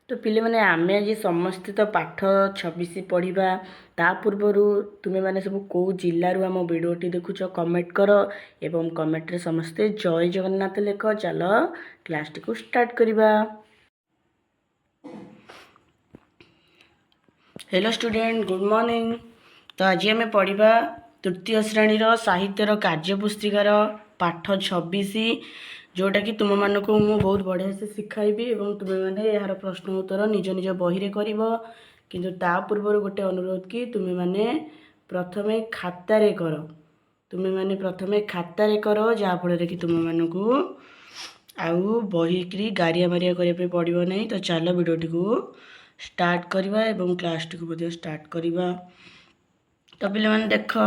तो पिले माने आमे आज समस्ते तो पाठ 26 पढ़ा ता पूर्वर तुम्हें मैंने सब कौ जिलूर आम भिडटी देखुच कमेंट कर एवं कमेंट रे समस्ते जय जगन्नाथ लेख। चल क्लास टी को स्टार्ट करवा। Hello student, good morning. तो आज आम पढ़ा तृतीय श्रेणी साहित्यर कार्यपुस्तिकार पाठ 26 जोटा कि तुम मानक मु बहुत बढ़िया से सिखाइबी एवं तुम मैंने यार प्रश्न उत्तर निज निज बही रे करिवो। किंतु ता पूर्व गोटे अनुरोध कि तुम्हें मैंने प्रथमे खातार कर, तुम्हें मैंने प्रथमे खातार कर जहाँफल कि तुम मानक आउ बहीकि गारिया मारिया करने पड़ो नहीं। तो चलो वीडियोटी को स्टार्ट करवा एवं क्लास टी को स्टार्ट करवा। तो पे मैंने देख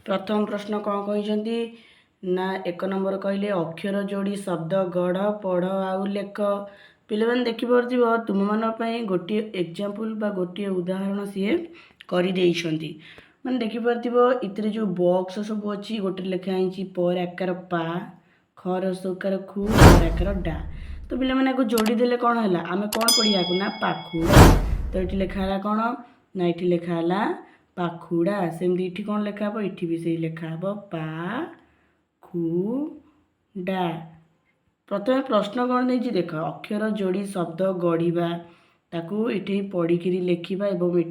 प्रथम प्रश्न कौन कहते ना 1 नंबर कहले अक्षर जोड़ी शब्द गढ़ पढ़ आउ लेख। पे मैंने देखिपे तुम मान गोटे एग्जाम्पल बा गोटे उदाहरण सीए कर मैंने देखिपे इतने जो बॉक्स सब अच्छी गोटे लिखाई पर आकार पा खर सकार खु पर आकार डा। तो पे मैंने जोड़ी देले कौन है आम कौन पढ़िया ना पाखुड़ा। तो ये लिखाला कौन ना ये लिखाला पाखुड़ा। सेमती कौन लिखा हे ये भी से लिखा हे पा खुड़ा। प्रथम प्रश्न कौन नहीं देख अक्षर जोड़ी शब्द गढ़ा ताकू ये पढ़ी लिखा एवं ये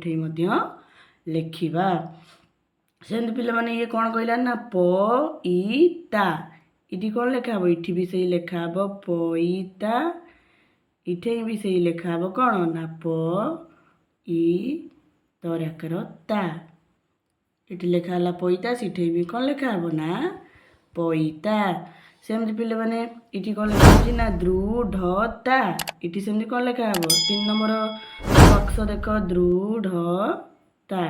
लिखा। सेमती पिला माने ये कौन कहला ना पईता। ये कौन लिखा हे ये भी से लिखा हे पईता। इठे भी से लिखा हे कौन ना प ई तराकर ता। ये लिखा है पईता सीठे भी कौन लिखा हे ना पईता। सेमती पिले मैंने ये कौन लिखा ना दृढ़ता। ये सेमती कौन लिखा हे 3 नंबर बक्स देख दृढ़ता।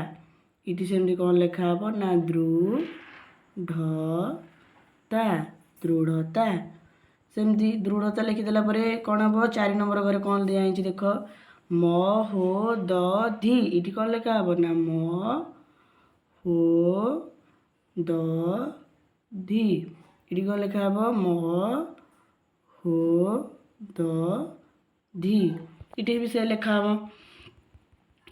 ये सेमती कौन लिखा हे ना दृढ़ता दृढ़ता। सेमती दृढ़ता लिखिदेला कौन हम 4 नंबर घरे कौन दिखाई देख महोदधि। ये कौन लिखा हे ना महोदधि। ये कौन लिखा हे महोदधि। ये भी से लिखा हे।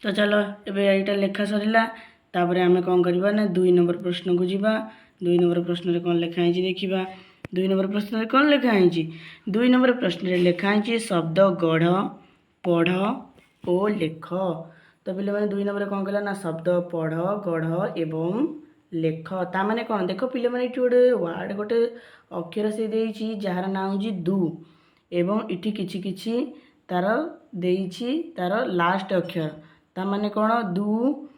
तो चलो ये लेखा सरला तापर आम कौन करवा ना 2 नंबर प्रश्न को जीवा। 2 नंबर प्रश्न कौन लिखाई देखा। 2 नंबर प्रश्न कौन लिखाई 2 नंबर प्रश्न लिखाई शब्द गढ़ पढ़ और लेख। तो पे मैंने 2 नंबर कौन कहला ना शब्द पढ़ गढ़ एवं लेख। ता माने कौन देख पे मैंने ये गोटे वार्ड गोटे अक्षर से देती जार ना हूँ दु एवं इटी किछि किछि तार देइछि तार लास्ट अक्षर ता माने कौन दु।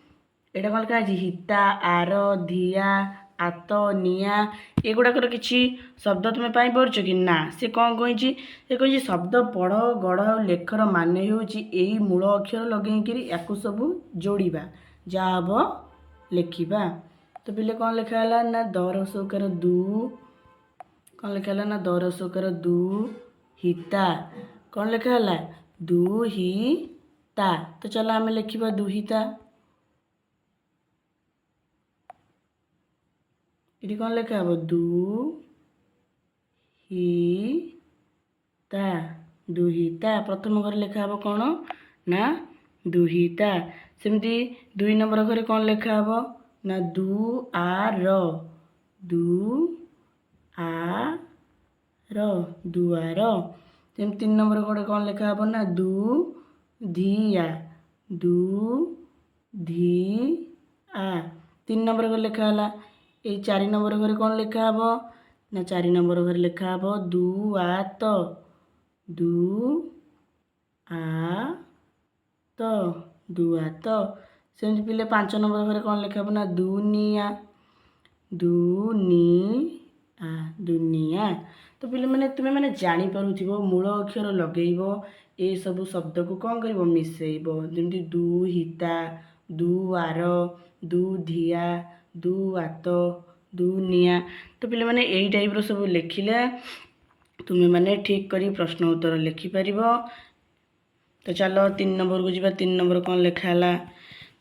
एटा कौन लिखा हिता आर धिया आत निया एगुड़ाकर किसी शब्द तुम्हें पाई पार्छ कि ना। से कौन कही से कही शब्द पढ़ गढ़ और लेखर मान हूँ मूल अक्षर लगे या सब जोड़ा जहाँ हम लिखा। तो पे कौन लिखा है ना दर सौकार दु कौन लिखा है ना दर सौकार दु हिता कौन लिखा है दुहिता। तो चलो आम लिखा दुहिता। ये कौन लिखा हे दु ही ता दुहिता। प्रथम घर लिखा हे कौन ना दुहिता। सेमती 2 नंबर घरे कौन लिखा हे ना दु आर दु आर दुआर। सेमती 3 नंबर घरे कौन लिखा हे ना दु धिया दु धिया। 3 नंबर घरे लिखा है ये 4 नंबर घरे कौन लिखा हे ना 4 नंबर घरे लिखा हे दुआत दु आ दुआत। सेमती पिले 5 नंबर घरे कौन लिखा हे ना दुनिया दुनिया दुनिया। तो पिले मैंने तुम्हें मैंने जानी पारुथिबो मूल अक्षर लगेइब ए सब शब्द को कौन कर मिसेइब जमी दुहिता दुआर दुधिया दुआत दुनिया। तो पे मैंने यही टाइप सब लिखिले तुम्हें मैंने ठीक कर प्रश्न उत्तर लिखिपर। तो चलो 3 नंबर को जी 3 नंबर कौन लिखा है।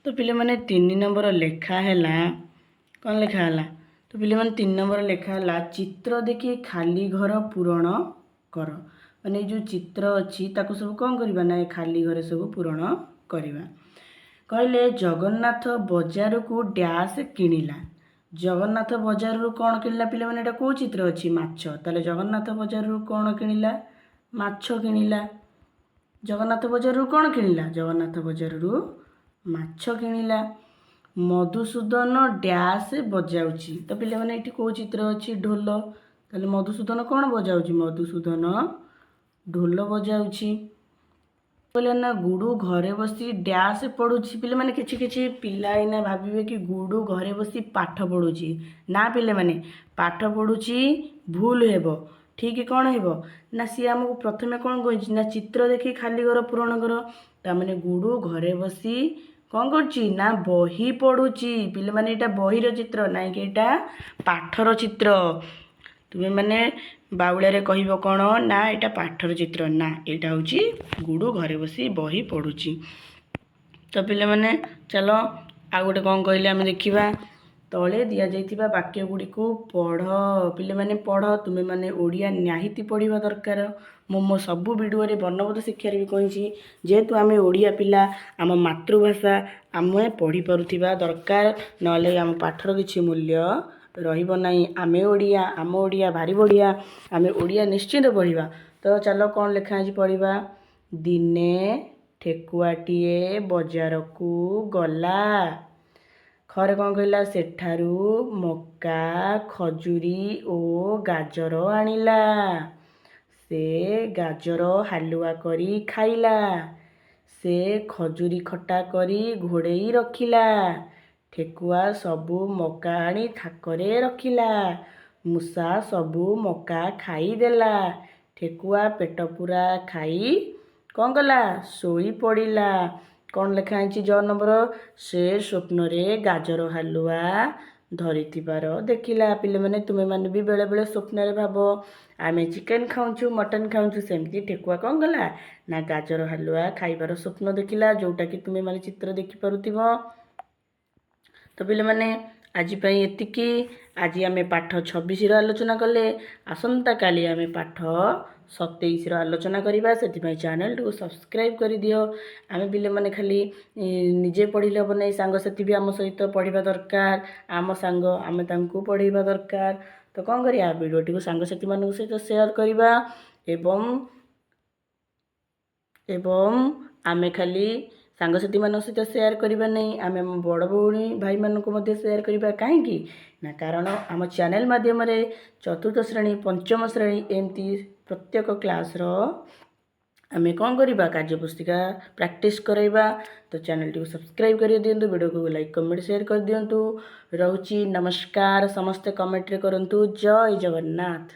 तो पे मैंने 3 नंबर लिखा है कौन लिखा है। तो पे मैंने 3 नंबर लिखा है चित्र देखी खाली घर पूरण कर। ମାନେ जो चित्र अच्छी ताको सब कौन करवा ना खाली घरे सब पूरण करवा। कहले जगन्नाथ बजार को डैश किणिला। जगन्नाथ बजार रू कौन किणिला पिले माने एटा को चित्र अच्छी माछ ताले जगन्नाथ बजार रू कौन किणिला माछ किणिला। जगन्नाथ बजार रू कौन किणिला जगन्नाथ बजार रू माछ किणिला। मधुसूदन डैश बजाउची तो पिले माने एठी को चित्र अच्छी ढोल ताले मधुसूदन कौन बजाउची मधुसूदन ढोल बजाउची। बोले ना गुडू घरे बसी डैश पढ़ुची पिले माने किछि किछि पिला एना भाबिबे कि गुडू घरे बसी पाठ पढ़ुची ना पिले माने पाठ पढ़ुची भूल हेबो ठीक कौन हेबो ना सी हमको प्रथमे कौन कहिछि ना चित्र देखि खाली घर पूरण कर ता माने गुडू घरे बसी कौन करची ना बही पढ़ुची पिले माने एटा बहीर चित्र ना कि एटा पाठर चित्र। तुमे माने बाउलारे कहिबो कौन ना एटा पाठर चित्र ना एटा होची गुडू घरे बसी बही पढ़ुची। तो पिले माने चलो आ गोटे कौन कहले आमे देखिबा तले दिया जाइथिबा वाक्य गुडी को पढ़ पिले माने पढ़ तुमे माने ओडिया निहाती पढ़िबा दरकार। मो सबु वीडियो रे वर्णबोध शिक्षा रे भी कहिछि जेहेतु आमे ओडिया पिला आम मातृभाषा आमे पढ़ी परुथिबा दरकार नले आम पाठर किछि मूल्य रहिबो नाही। आमे ओडिया आम ओडिया भारी बढ़िया आमे ओडिया निश्चित पढ़िबा। तो चलो कौन लिखा है पढ़िबा दिने ठेकुआटीए बजार को गला। खरे कौन कहला सेठारू मक्का खजुरी ओ गाजर आनिला। से गाजर हालुआ करी खाइला। से खजुरी खटा करी घोड़ेई रखिला। ठेकुआ सबू मक्का आनी थाकरे रखिला। मूसा सबू मक्का खाईदेला। ठेकुआ पेट पूरा खाई कौन कला सोई पड़िला। कौन लिखा है ज नंबर से स्वप्न रे गाजर हालुआ धरिथिबार देखिला। पिले माने तुमे माने भी बेले बेले स्वप्न रे भाबो आमे चिकन खाऊछु मटन खाऊछु सेमती ठेकुआ कौन कला ना गाजर हालुआ खाइबार स्वप्न देखिला जोटा कि तुमे माने चित्र देखि पारुथिबो। तो पिले माने आज पई एतिकी आज आमे पाठ 26 रो आलोचना कले आसंता काली आमे पाठ 27 रो आलोचना करिबा सेति पई चैनल को सब्सक्राइब करि दियो। आमे पिले माने खाली निजे पढ़िले बनै सांग सेति भी आम सहित पढ़िबा दरकार आम सांग आमे तांको पढ़िबा दरकार। तो कौन करिया वीडियो को सांग सेति मानक सहित शेयर करिबा एवं आमे खाली सांगसाथी मान सहित शेयर करबा नहीं आमे बड़ भौणी भाई मानक मध्य शेयर करबा काहेकि ना कारण आम चैनल माध्यम रे चतुर्थ श्रेणी पंचम श्रेणी एमती प्रत्येक क्लास रो आमे कौन करबा कार्यपुस्तिका प्रैक्टिस करबा। तो चैनल को सब्सक्राइब कर दियंतु वीडियो को लाइक कमेंट शेयर कर दियंतु। रहउची नमस्कार समस्त कमेंट रे करंतु जय जगन्नाथ।